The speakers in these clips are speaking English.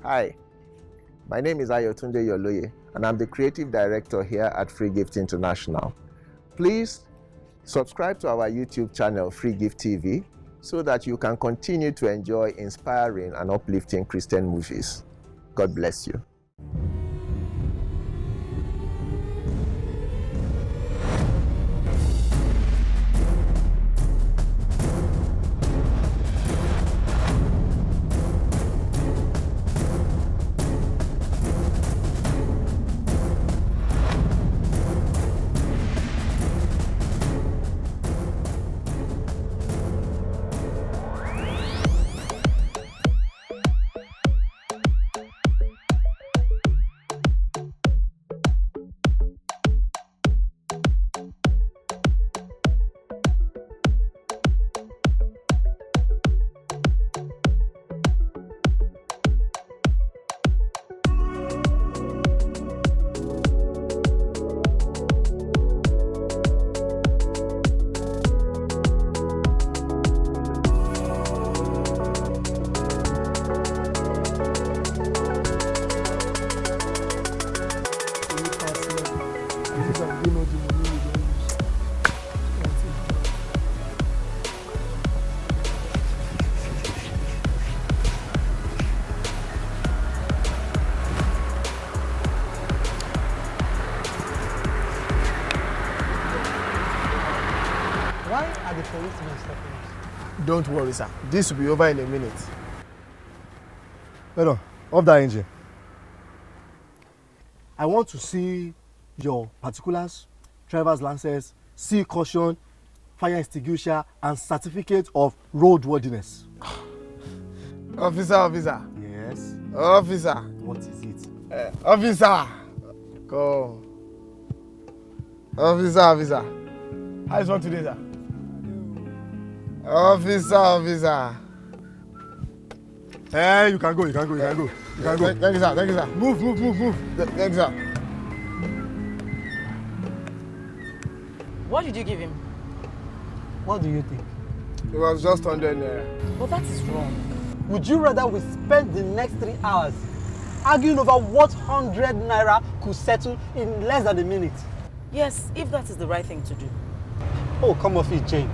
Hi, my name is Ayotunde Yoloye, and I'm the Creative Director here at Free Gift International. Please subscribe to our YouTube channel, Free Gift TV, so that you can continue to enjoy inspiring and uplifting Christian movies. God bless you. Why are the policemen stopping us? Don't worry, sir. This will be over in a minute. Hold on, off that engine. I want to see your particulars, driver's license, sea caution, fire extinguisher, and certificate of roadworthiness. Officer. Yes. Officer. What is it? Officer. Come. Officer. How is work today, sir? Officer. Hey, you can go. Thank you, sir. Move. Thank you, sir. What did you give him? What do you think? It was just 100 naira. But that is wrong. Would you rather we spend the next 3 hours arguing over what 100 naira could settle in less than a minute? Yes, if that is the right thing to do. Oh, come off it, Jane.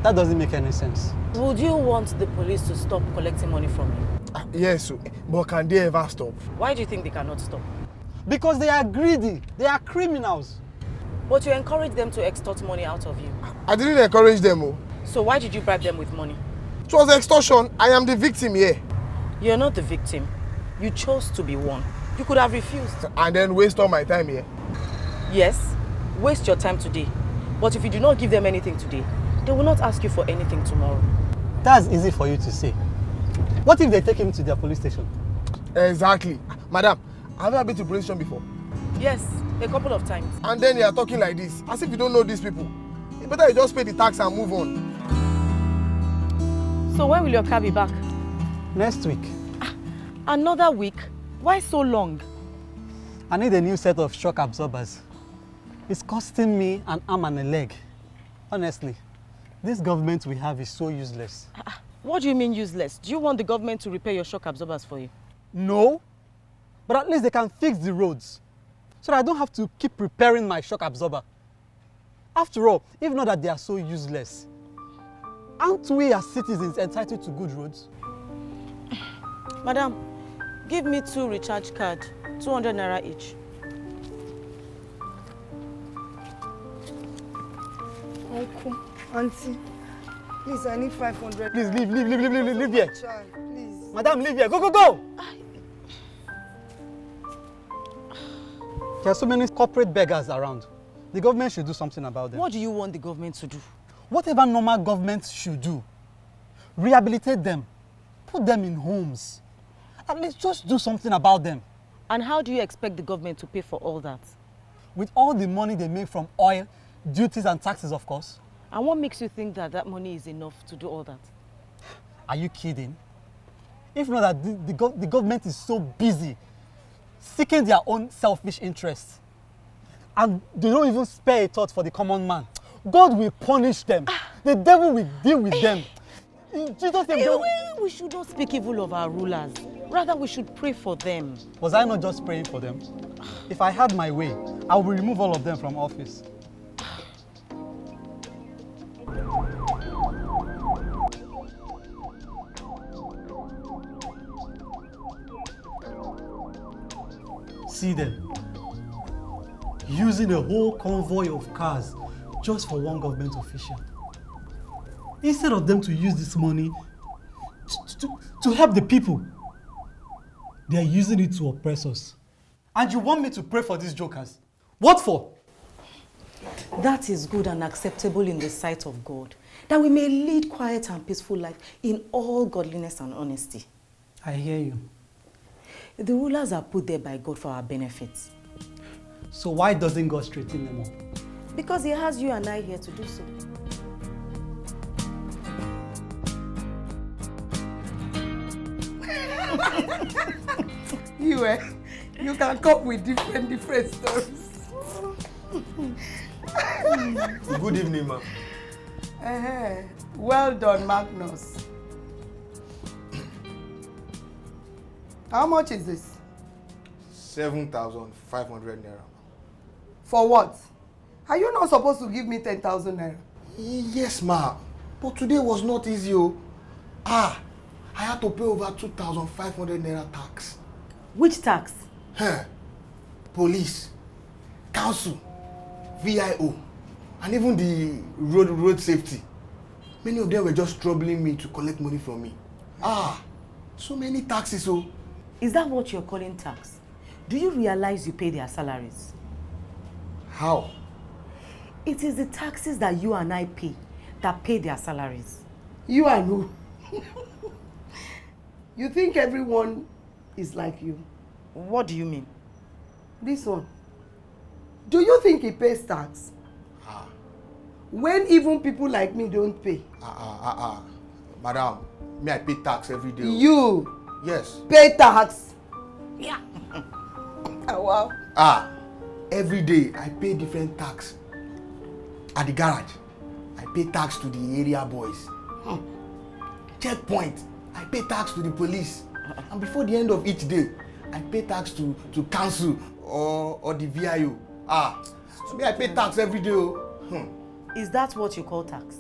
That doesn't make any sense. Would you want the police to stop collecting money from you? Yes, but can they ever stop? Why do you think they cannot stop? Because they are greedy. They are criminals. But you encourage them to extort money out of you. I didn't encourage them. Oh. So why did you bribe them with money? It was extortion. I am the victim here. You're not the victim. You chose to be one. You could have refused. And then waste all my time here. Yes, waste your time today. But if you do not give them anything today, they will not ask you for anything tomorrow. That's easy for you to say. What if they take him to their police station? Exactly. Madam, have you ever been to police station before? Yes, a couple of times. And then you are talking like this, as if you don't know these people. It's better you just pay the tax and move on. So when will your car be back? Next week. Another week? Why so long? I need a new set of shock absorbers. It's costing me an arm and a leg. Honestly, this government we have is so useless. What do you mean useless? Do you want the government to repair your shock absorbers for you? No, but at least they can fix the roads so that I don't have to keep repairing my shock absorber. After all, if not that they are so useless, aren't we as citizens entitled to good roads? Madam, give me 2 recharge cards, 200 naira each. Uncle, auntie, please, I need 500. Please leave here. Child, please. Madam, leave here. Go. There are so many corporate beggars around. The government should do something about them. What do you want the government to do? Whatever normal government should do. Rehabilitate them. Put them in homes. At least just do something about them. And how do you expect the government to pay for all that? With all the money they make from oil, duties and taxes, of course. And what makes you think that that money is enough to do all that? Are you kidding? If not that the government is so busy seeking their own selfish interests, and they don't even spare a thought for the common man, God will punish them. The devil will deal with them. In Jesus' name, We should not speak evil of our rulers. Rather, we should pray for them. Was I not just praying for them? If I had my way, I would remove all of them from office. See them using a whole convoy of cars just for one government official. Instead of them to use this money to help the people, they are using it to oppress us. And you want me to pray for these jokers? What for? That is good and acceptable in the sight of God, that we may lead quiet and peaceful life in all godliness and honesty. I hear you. The rulers are put there by God for our benefits. So why doesn't God straighten them up? Because he has you and I here to do so. You can come with different stories. Good evening, ma'am. Well done, Magnus. How much is this? 7,500 naira. For what? Are you not supposed to give me 10,000 naira? Yes, ma'am. But today was not easy. I had to pay over 2,500 naira tax. Which tax? Police, council, VIO, and even the road safety. Many of them were just troubling me to collect money from me. So many taxes. Is that what you're calling tax? Do you realize you pay their salaries? How? It is the taxes that you and I pay that pay their salaries. You and who? You think everyone is like you? What do you mean? This one. Do you think he pays tax? When even people like me don't pay? Madam, me I pay tax every day. You? Yes. Pay tax? Yeah. Wow. Every day I pay different tax. At the garage, I pay tax to the area boys. Checkpoint, I pay tax to the police. And before the end of each day, I pay tax to council or the VIO. Me I pay tax every day. Is that what you call tax?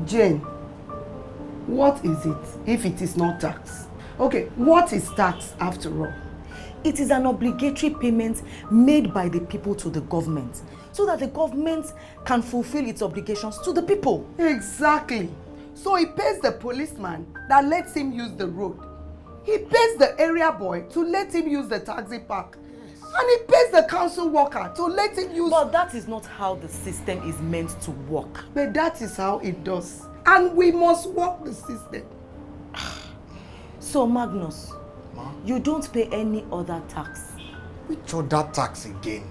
Jane, what is it if it is not tax? Okay, what is tax after all? It is an obligatory payment made by the people to the government so that the government can fulfill its obligations to the people. Exactly. So he pays the policeman that lets him use the road. He pays the area boy to let him use the taxi park. And he pays the council worker to let him use... But that is not how the system is meant to work. But that is how it does. And we must work the system. So Magnus, you don't pay any other tax. Which other tax again?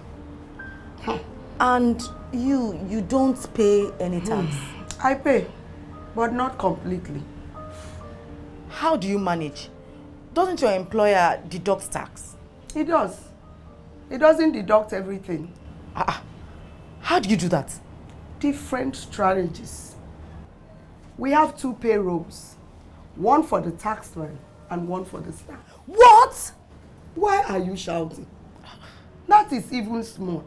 And you don't pay any tax? I pay, but not completely. How do you manage? Doesn't your employer deduct tax? He does. He doesn't deduct everything. How do you do that? Different strategies. We have 2 payrolls. One for the taxman and one for the staff. What? Why are you shouting? That is even small.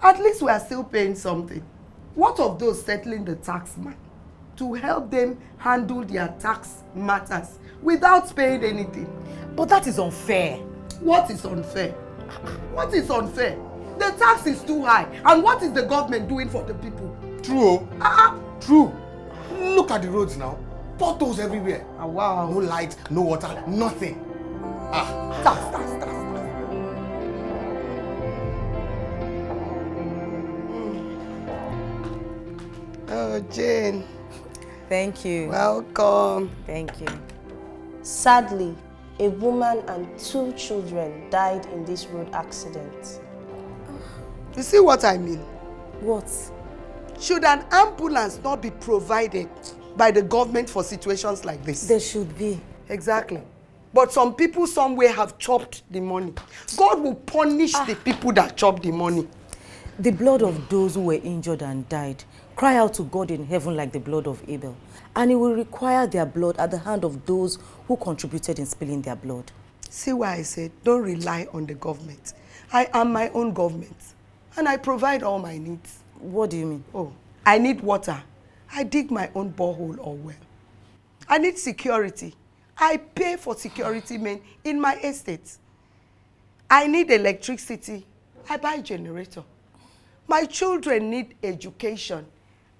At least we are still paying something. What of those settling the taxman to help them handle their tax matters without paying anything? But that is unfair. What is unfair? What is unfair? The tax is too high. And what is the government doing for the people? True. True. Look at the roads now. Potholes everywhere. Wow. No light, no water, nothing. Tax. Oh, Jane. Thank you. Welcome. Thank you. Sadly, a woman and 2 children died in this road accident. You see what I mean? What? Should an ambulance not be provided by the government for situations like this? There should be. Exactly. But some people somewhere have chopped the money. God will punish the people that chop the money. The blood of those who were injured and died cry out to God in heaven like the blood of Abel, and it will require their blood at the hand of those who contributed in spilling their blood. See why I said don't rely on the government. I am my own government and I provide all my needs. What do you mean? Oh, I need water. I dig my own borehole or well. I need security. I pay for security men in my estate. I need electricity. I buy generator. My children need education.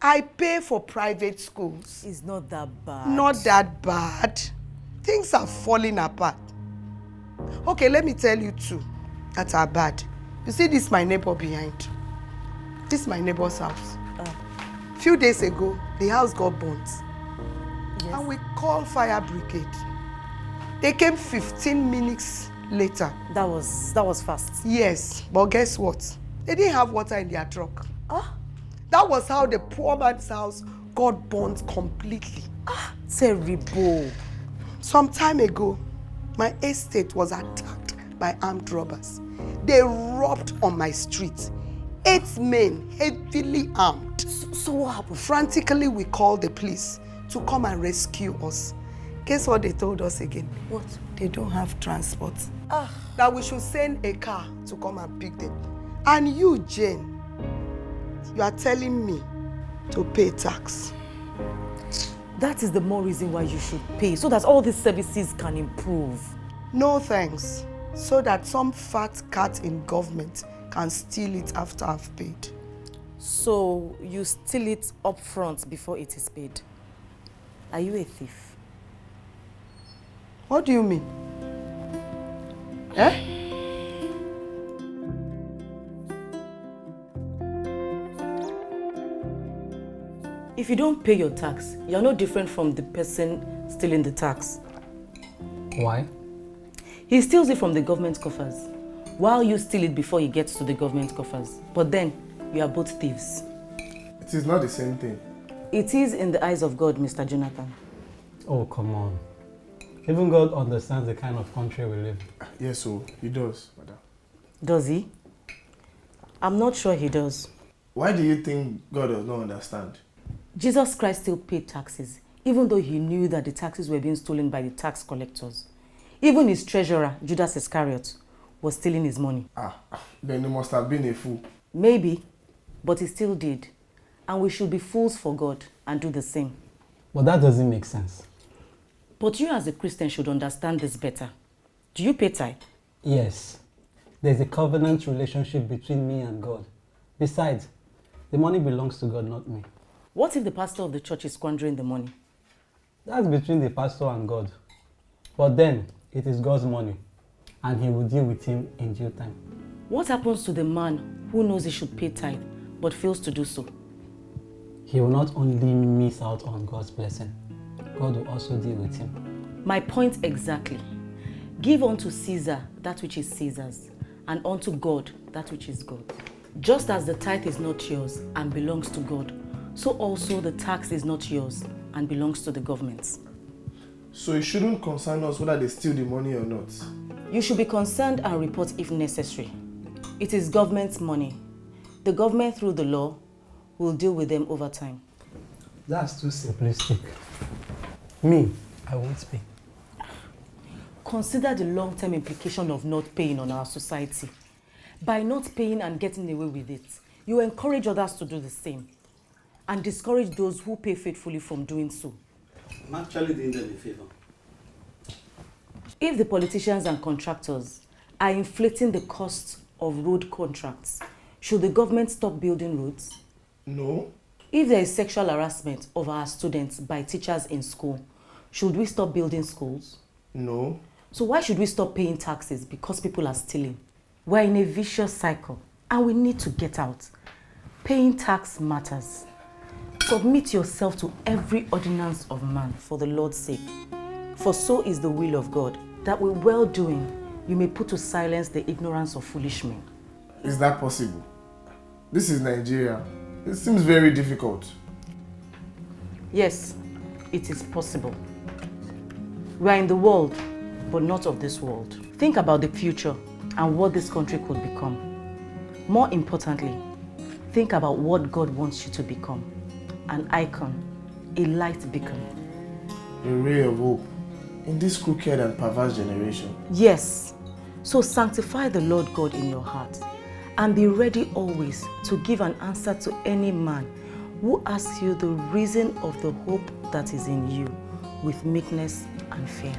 I pay for private schools. It's not that bad. Not that bad. Things are falling apart. Okay, let me tell you two that are bad. You see this my neighbor behind. This is my neighbor's house. Few days ago, the house got burnt. Yes. And we called fire brigade. They came 15 minutes later. That was fast. Yes, but guess what? They didn't have water in their truck. That was how the poor man's house got burnt completely. Terrible. Some time ago, my estate was attacked by armed robbers. They robbed on my street. 8 men, heavily armed. So what happened? Frantically, we called the police to come and rescue us. Guess what they told us again? What? They don't have transport. That we should send a car to come and pick them. And you, Jane, you are telling me to pay tax. That is the more reason why you should pay, so that all these services can improve. No thanks. So that some fat cat in government can steal it after I've paid. So you steal it up front before it is paid. Are you a thief? What do you mean? Eh? If you don't pay your tax, you're no different from the person stealing the tax. Why? He steals it from the government coffers, while you steal it before he gets to the government coffers. But then, you are both thieves. It is not the same thing. It is in the eyes of God, Mr. Jonathan. Oh, come on. Even God understands the kind of country we live in. Yes, so he does, madam. Does he? I'm not sure he does. Why do you think God does not understand? Jesus Christ still paid taxes, even though he knew that the taxes were being stolen by the tax collectors. Even his treasurer, Judas Iscariot, was stealing his money. Then he must have been a fool. Maybe, but he still did. And we should be fools for God and do the same. But that doesn't make sense. But you as a Christian should understand this better. Do you pay tithe? Yes. There's a covenant relationship between me and God. Besides, the money belongs to God, not me. What if the pastor of the church is squandering the money? That's between the pastor and God. But then, it is God's money, and he will deal with him in due time. What happens to the man who knows he should pay tithe, but fails to do so? He will not only miss out on God's blessing, God will also deal with him. My point exactly. Give unto Caesar that which is Caesar's, and unto God that which is God. Just as the tithe is not yours and belongs to God, so also the tax is not yours and belongs to the government. So it shouldn't concern us whether they steal the money or not. You should be concerned and report if necessary. It is government's money. The government, through the law, will deal with them over time. That's too simplistic. Me, I won't pay. Consider the long-term implication of not paying on our society. By not paying and getting away with it, you encourage others to do the same and discourage those who pay faithfully from doing so. I'm actually doing them a favor. If the politicians and contractors are inflating the cost of road contracts, should the government stop building roads? No. If there is sexual harassment of our students by teachers in school, should we stop building schools? No. So why should we stop paying taxes because people are stealing? We're in a vicious cycle and we need to get out. Paying tax matters. Submit yourself to every ordinance of man for the Lord's sake. For so is the will of God, that with well-doing you may put to silence the ignorance of foolish men. Is that possible? This is Nigeria. It seems very difficult. Yes, it is possible. We are in the world, but not of this world. Think about the future and what this country could become. More importantly, think about what God wants you to become. An icon, a light beacon. A ray of hope in this crooked and perverse generation. Yes. So sanctify the Lord God in your heart and be ready always to give an answer to any man who asks you the reason of the hope that is in you with meekness and fear.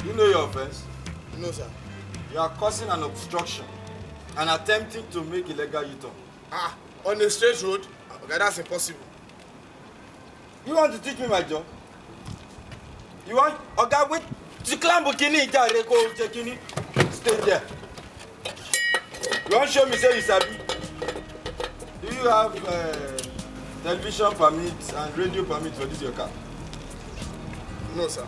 You know your offense? No, sir. You are causing an obstruction and attempting to make illegal U-turn. On a straight road? Okay, that's impossible. You want to teach me my job? You want? Okay, wait. Stay there. You want to show me say you sabi? Do you have television permit and radio permit for this your car? No, sir.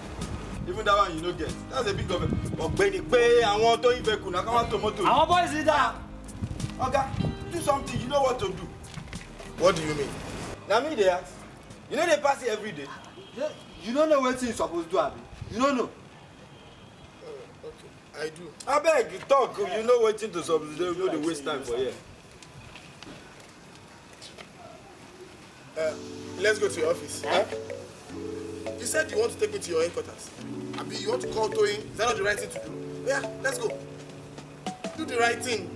Even that one you no get. That's a big government. Ọ̀gbẹ́ni pé àwọn tó ìfẹ́ kùnà ká wá tomato. Our boys is there. Okay, do something. You know what to do. What do you mean? Now me dey ask. You know they pass it every day. You don't know wetin you suppose do, abi? You don't know. Okay, I do. Abeg, you talk. You know wetin to suppose do. You know dey waste time for here. Let's go to your office. Huh? You said you want to take me to your headquarters. Abi, you want to call Toyin? Is that not the right thing to do? Yeah, let's go. Do the right thing.